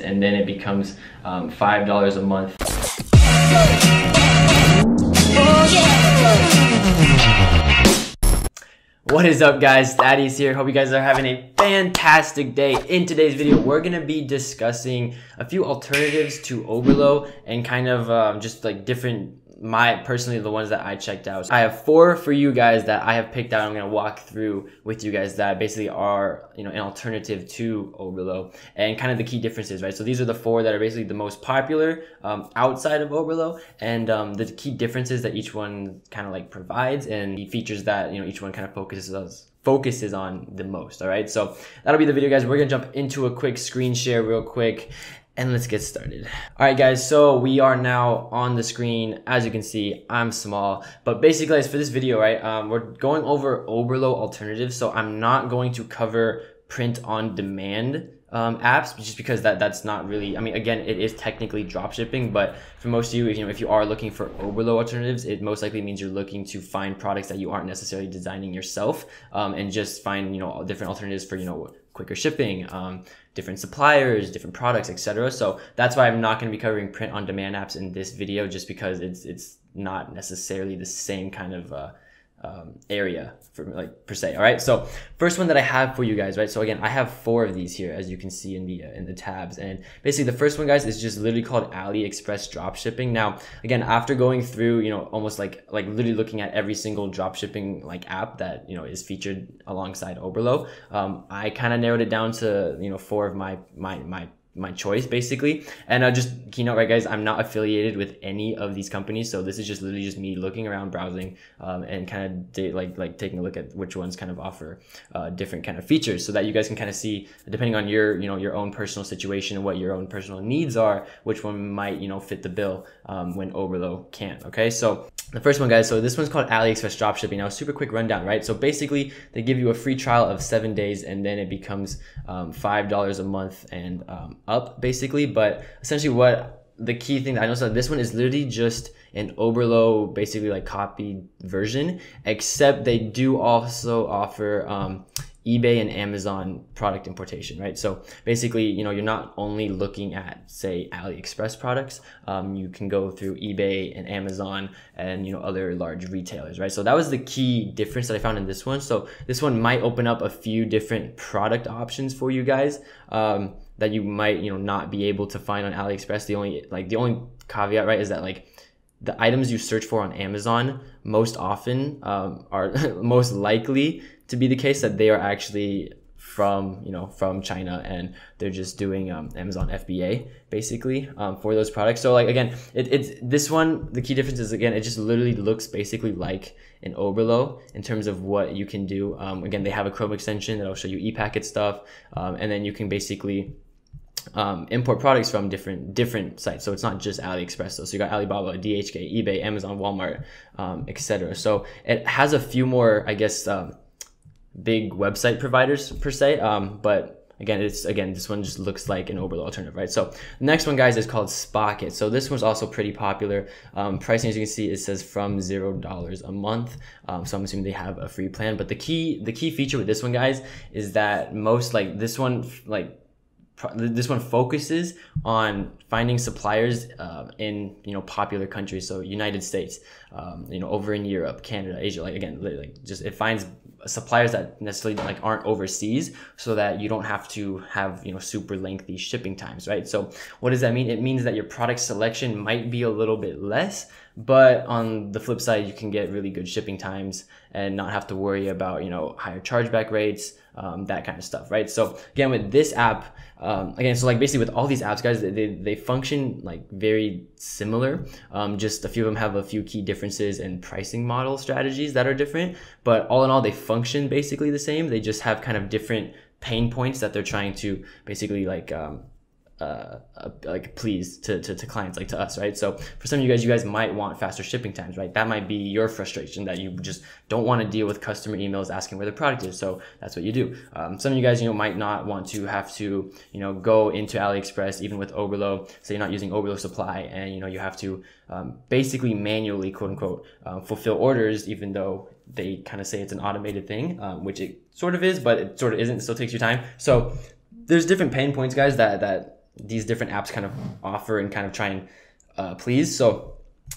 and then it becomes $5 a month. What is up, guys? Thaddeus here. Hope you guys are having a fantastic day. In today's video, we're gonna be discussing a few alternatives to Oberlo and kind of just like different, personally the ones that I checked out. So I have 4 for you guys that I have picked out. I'm gonna walk through with you guys that basically are, you know, an alternative to Oberlo and kind of the key differences, right? So these are the 4 that are basically the most popular outside of Oberlo, and the key differences that each one kind of like provides, and the features that, you know, each one kind of focuses on the most. All right, so that'll be the video, guys. We're gonna jump into a quick screen share real quick and let's get started. All right, guys, so we are now on the screen. As you can see, I'm small, but basically, guys, for this video, right, we're going over Oberlo alternatives. So I'm not going to cover print on demand apps, just because that's not really, I mean, again, it is technically drop shipping, but for most of you, you know, if you are looking for Oberlo alternatives, it most likely means you're looking to find products that you aren't necessarily designing yourself, and just find, you know, different alternatives for, you know, quicker shipping, different suppliers, different products, etc. So that's why I'm not going to be covering print on demand apps in this video, just because it's not necessarily the same kind of area for like per se. All right, so first one that I have for you guys, right? So again, I have 4 of these here, as you can see in the tabs, and basically the first one, guys, is just literally called AliExpress dropshipping. Now, again, after going through, you know, almost like literally looking at every single dropshipping like app that, you know, is featured alongside Oberlo, I kind of narrowed it down to, you know, 4 of my choice, basically. And just keynote, right, guys, I'm not affiliated with any of these companies, so this is just literally just me looking around, browsing, and kind of like taking a look at which ones kind of offer different kind of features, so that you guys can kind of see, depending on your, you know, your own personal situation and what your own personal needs are, which one might, you know, fit the bill when Oberlo can't. Okay, so the first one, guys, so this one's called AliExpress dropshipping. Now, super quick rundown, right? So basically, they give you a free trial of 7 days, and then it becomes $5 a month and up, basically. But essentially, what the key thing that I noticed, that this one is literally just an Oberlo, basically like copied version, except they do also offer eBay and Amazon product importation, right? So basically, you know, you're not only looking at, say, AliExpress products, you can go through eBay and Amazon and, you know, other large retailers, right? So that was the key difference that I found in this one. So this one might open up a few different product options for you guys that you might, you know, not be able to find on AliExpress. The only caveat, right, is that like the items you search for on Amazon most often are most likely to be the case that they are actually from, you know, from China, and they're just doing Amazon FBA basically for those products. So like, again, it's this one, the key difference is, again, it just literally looks basically like an Oberlo in terms of what you can do. Again, they have a Chrome extension that'll show you ePacket stuff, and then you can basically import products from different sites. So it's not just AliExpress though. So you got Alibaba, DHK, eBay, Amazon, Walmart, etc. So it has a few more, I guess, big website providers per se, but again, this one just looks like an Oberlo alternative, right? So the next one, guys, is called Spocket. So this one's also pretty popular. Pricing, as you can see, it says from $0 a month. So I'm assuming they have a free plan. But the key feature with this one, guys, is that this one focuses on finding suppliers in, you know, popular countries. So United States, you know, over in Europe, Canada, Asia. Like, again, like just it finds suppliers that necessarily like aren't overseas, so that you don't have to have, you know, super lengthy shipping times, right? So what does that mean? It means that your product selection might be a little bit less, but on the flip side, you can get really good shipping times and not have to worry about, you know, higher chargeback rates, that kind of stuff, right? So again, with this app, again, so like basically with all these apps, guys, they function like very similar. Just a few of them have a few key differences and pricing model strategies that are different, but all in all, they function basically the same. They just have kind of different pain points that they're trying to basically like please to clients, like to us, right? So for some of you guys might want faster shipping times, right? That might be your frustration, that you just don't want to deal with customer emails asking where the product is. So that's what you do. Some of you guys, you know, might not want to have to, you know, go into AliExpress, even with Oberlo. So you're not using Oberlo supply, and, you know, you have to basically manually, quote unquote, fulfill orders, even though they kind of say it's an automated thing, which it sort of is, but it sort of isn't. It still takes your time. So there's different pain points, guys, that these different apps kind of offer and kind of try and please. So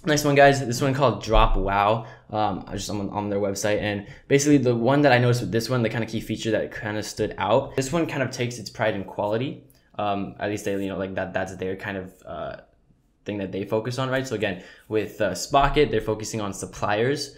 next one, guys, this one called Drop Wow. I'm on their website, and basically the one that I noticed with this one, the kind of key feature that kind of stood out, this one kind of takes its pride in quality. At least they, like that's their kind of thing that they focus on, right? So again, with Spocket, they're focusing on suppliers,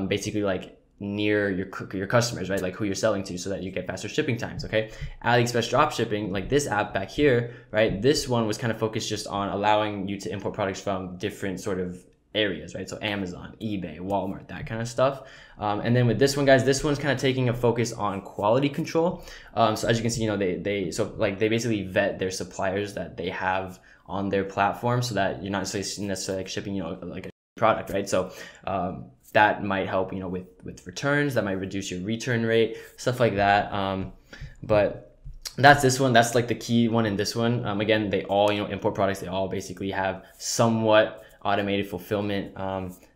basically like near your customers, right? Like who you're selling to, so that you get faster shipping times. Okay, AliExpress drop shipping, like this app back here, right? This one was kind of focused just on allowing you to import products from different sort of areas, right? So Amazon, eBay, Walmart, that kind of stuff. And then with this one, guys, this one's kind of taking a focus on quality control. So as you can see, they basically vet their suppliers that they have on their platform, so that you're not necessarily like shipping, like a product, right? So that might help, with returns, that might reduce your return rate, stuff like that. But that's this one. That's like the key one in this one. Again, they all, import products. They all basically have somewhat automated fulfillment.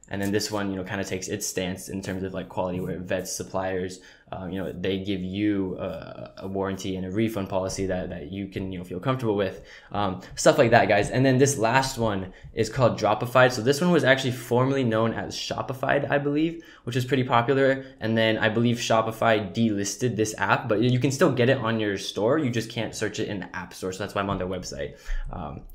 And then this one, kind of takes its stance in terms of like quality, where it vets suppliers. They give you a warranty and a refund policy that you can, feel comfortable with, stuff like that, guys. And then this last one is called Dropified. So this one was actually formerly known as Shopified, I believe, which is pretty popular. And then I believe Shopify delisted this app, but you can still get it on your store. You just can't search it in the app store. So that's why I'm on their website.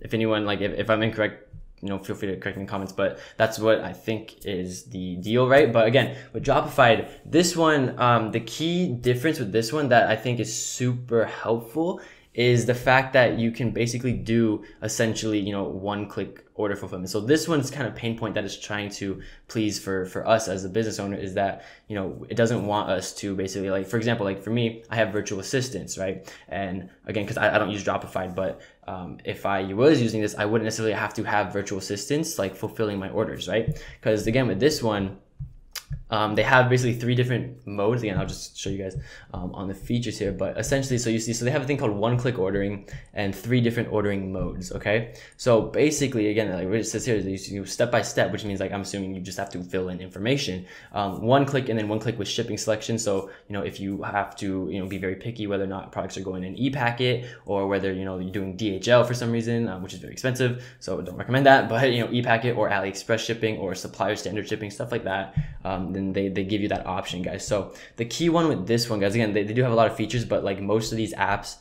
If anyone, like, if I'm incorrect, feel free to correct me in the comments, but that's what I think is the deal, right? But again, with Dropified, this one, the key difference with this one that I think is super helpful is the fact that you can basically do essentially, one-click order fulfillment. So this one's kind of pain point that is trying to please for us as a business owner, is that, it doesn't want us to basically, like, for example, like for me, I have virtual assistants, right? And again, because I don't use Dropified, but if I was using this, I wouldn't necessarily have to have virtual assistants like fulfilling my orders, right? Because again, with this one, they have basically 3 different modes. Again, I'll just show you guys on the features here, but essentially, so you see, so they have a thing called one-click ordering and 3 different ordering modes. Okay, so basically, again, like what it says here is you step by step, which means, like, I'm assuming you just have to fill in information, one click, and then one click with shipping selection. So if you have to be very picky whether or not products are going in e-packet, or whether you're doing DHL for some reason, which is very expensive, so don't recommend that. But e-packet or AliExpress shipping or supplier standard shipping, stuff like that, then they give you that option, guys. So the key one with this one, guys, again, they do have a lot of features, but like most of these apps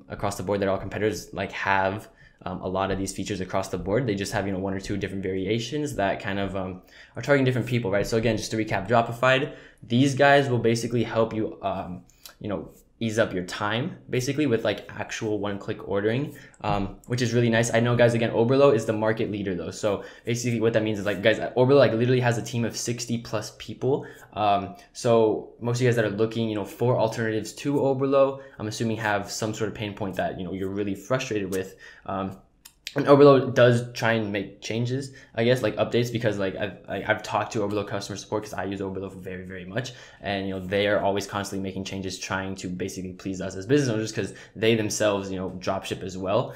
across the board that all competitors like have a lot of these features across the board. They just have 1 or 2 different variations that kind of are targeting different people, right? So again, just to recap, Dropified, these guys will basically help you ease up your time, basically, with like actual one-click ordering, which is really nice. I know, guys, again, Oberlo is the market leader though. So basically what that means is, like, guys, Oberlo like literally has a team of 60+ people. So most of you guys that are looking, for alternatives to Oberlo, I'm assuming have some sort of pain point that, you're really frustrated with. And Oberlo does try and make changes, I guess, like updates, because like I've talked to Oberlo customer support, because I use Oberlo very, very much, and they are always constantly making changes, trying to basically please us as business owners, because they themselves drop ship as well,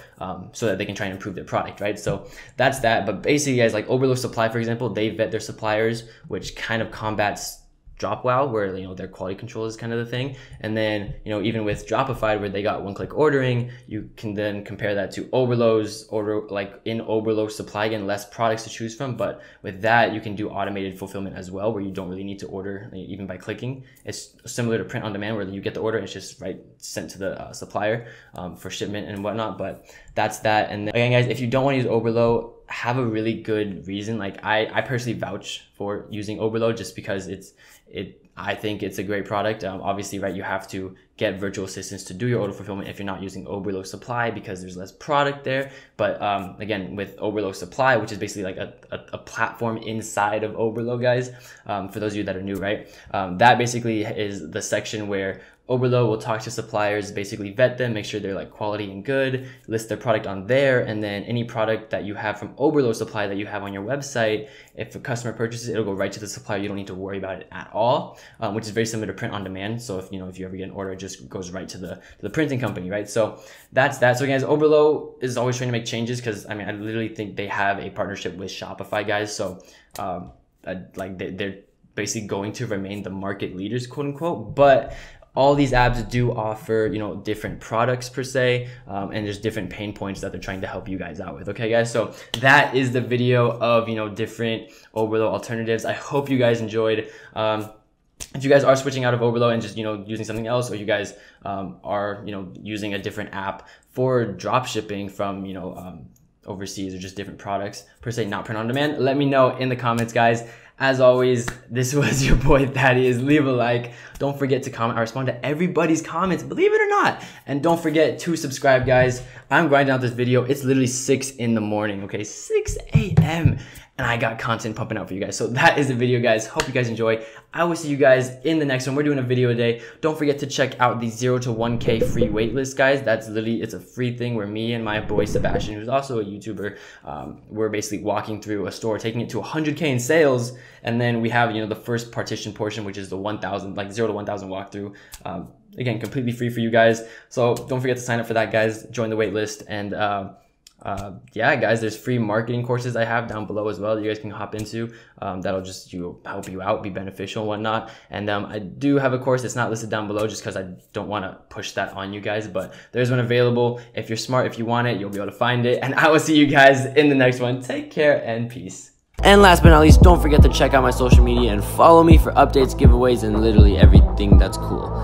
so that they can try and improve their product, right? So that's that. But basically, guys, like Oberlo Supply, for example, they vet their suppliers, which kind of combats DropWow, where their quality control is kind of the thing. And then even with Dropified, where they got one-click ordering, you can then compare that to Oberlo's order, like in Oberlo Supply, again, less products to choose from, but with that you can do automated fulfillment as well, where you don't really need to order even by clicking. It's similar to print on demand, where you get the order and it's just sent to the supplier for shipment and whatnot. But that's that. And then, again, guys, if you don't want to use Oberlo, have a really good reason. Like I personally vouch for using Oberlo, just because I think it's a great product. Obviously, right, you have to get virtual assistants to do your order fulfillment if you're not using Oberlo Supply, because there's less product there. But again, with Oberlo Supply, which is basically like a platform inside of Oberlo, guys, for those of you that are new, right, that basically is the section where Oberlo will talk to suppliers, basically vet them, make sure they're like quality and good, list their product on there, and then any product that you have from Oberlo Supply that you have on your website, if a customer purchases it, it'll go right to the supplier. You don't need to worry about it at all, which is very similar to print on demand. So if you ever get an order, it just goes right to the printing company, right? So that's that. So guys, Oberlo is always trying to make changes, because I literally think they have a partnership with Shopify, guys. So like they're basically going to remain the market leaders, quote unquote. But all these apps do offer, you know, different products per se, and there's different pain points that they're trying to help you guys out with. Okay, guys, so that is the video of, you know, different Oberlo alternatives. I hope you guys enjoyed. If you guys are switching out of Oberlo and just, you know, using something else, or you guys are, you know, using a different app for drop shipping from, you know, overseas, or just different products per se, not print on demand, let me know in the comments, guys. As always, this was your boy Thaddeus. Leave a like. Don't forget to comment. I respond to everybody's comments, believe it or not. And don't forget to subscribe, guys. I'm grinding out this video. It's literally 6 in the morning, okay? 6 a.m. And I got content pumping out for you guys. So that is the video, guys. Hope you guys enjoy. I will see you guys in the next one. We're doing a video a day. Don't forget to check out the 0 to 1K free waitlist, guys. That's literally, it's a free thing where me and my boy Sebastian, who's also a YouTuber, we're basically walking through a store, taking it to 100K in sales. And then we have, you know, the first partition portion, which is the 1,000, like 0 to 1,000 walkthrough. Again, completely free for you guys. So don't forget to sign up for that, guys. Join the waitlist. And yeah, guys, there's free marketing courses I have down below as well that you guys can hop into. That'll just help you out, be beneficial and whatnot. And I do have a course that's not listed down below just because I don't want to push that on you guys, but there's one available. If you're smart, if you want it, you'll be able to find it. And I will see you guys in the next one. Take care and peace. And last but not least, don't forget to check out my social media and follow me for updates, giveaways, and literally everything that's cool.